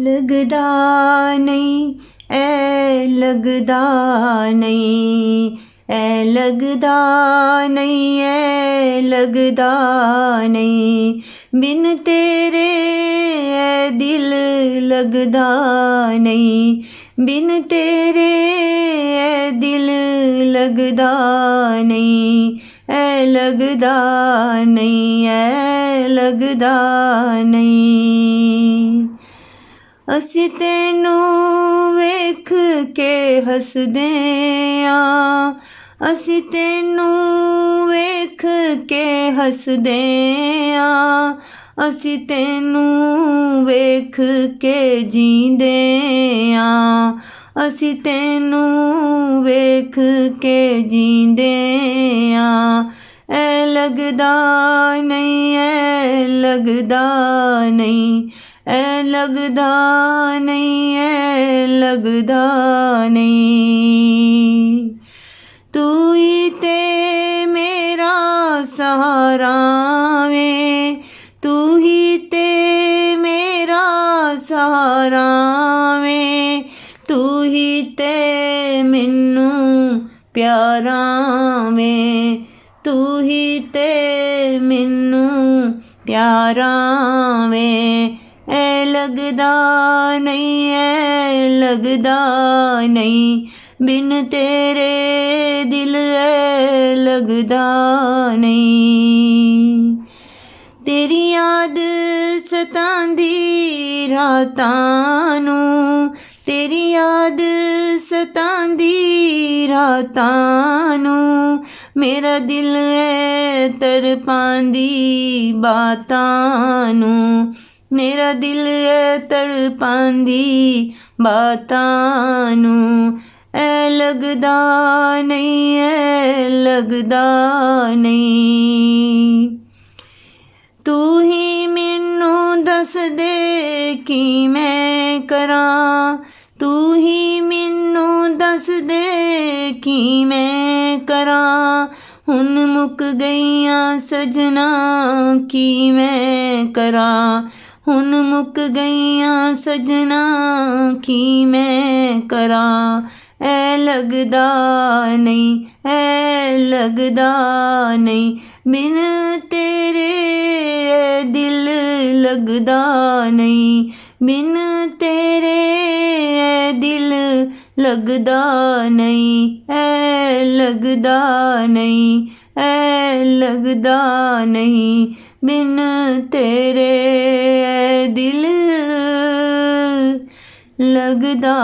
लगदा नहीं ऐ लगदा नहीं ऐ लगदा नहीं ऐ लगदा नहीं बिन तेरे ऐ दिल लगदा नहीं बिन तेरे ऐ दिल लगदा नहीं ऐ लगदा नहीं ऐ लगदा नहीं। ਅਸੀਂ ਤੈਨੂੰ ਵੇਖ ਕੇ ਹੱਸਦੇ ਆਂ ਅਸੀਂ ਤੈਨੂੰ ਵੇਖ ਕੇ ਹੱਸਦੇ ਆਂ ਅਸੀਂ ਤੈਨੂੰ ਵੇਖ ਕੇ ਜੀਂਦੇ ਆਂ ਅਸੀਂ ਤੈਨੂੰ ਵੇਖ ਕੇ ਜੀਂਦੇ ਆਂ ਐ ਲੱਗਦਾ ਨਹੀਂ ਐ ਲੱਗਦਾ ਨਹੀਂ ऐ लगदा नहीं ऐ लगदा नहीं तू ही ते मेरा सहारा वे तू ही ते मेरा सहारा वे तू ही ते मैनू प्यारा वे तू ही ते मैनू प्यारा वे ऐ लगदा नहीं ऐ लगदा नहीं बिन तेरे दिल ऐ लगदा नहीं तेरी याद सतांदी रातां नू तेरी याद सतांदी रातां नू मेरा दिल ऐ तड़पांदी बातां नू मेरा दिल ऐ तड़पांदी बातां नू ऐ लगदा नहीं ऐ लगदा नहीं तू ही मैनू दस दे की मैं करां तू ही मैनू दस दे की मैं करां हुन मुक गईयां सजना की मैं करां हुन मुक गईयां सजना की मैं करां ऐ लगदा नहीं ऐ लगदा नहीं बिन तेरे ऐ दिल लगदा नहीं बिन तेरे ऐ दिल लगदा नहीं ऐ लगदा नहीं ऐ लगदा नहीं बिन तेरे ऐ दिल लगदा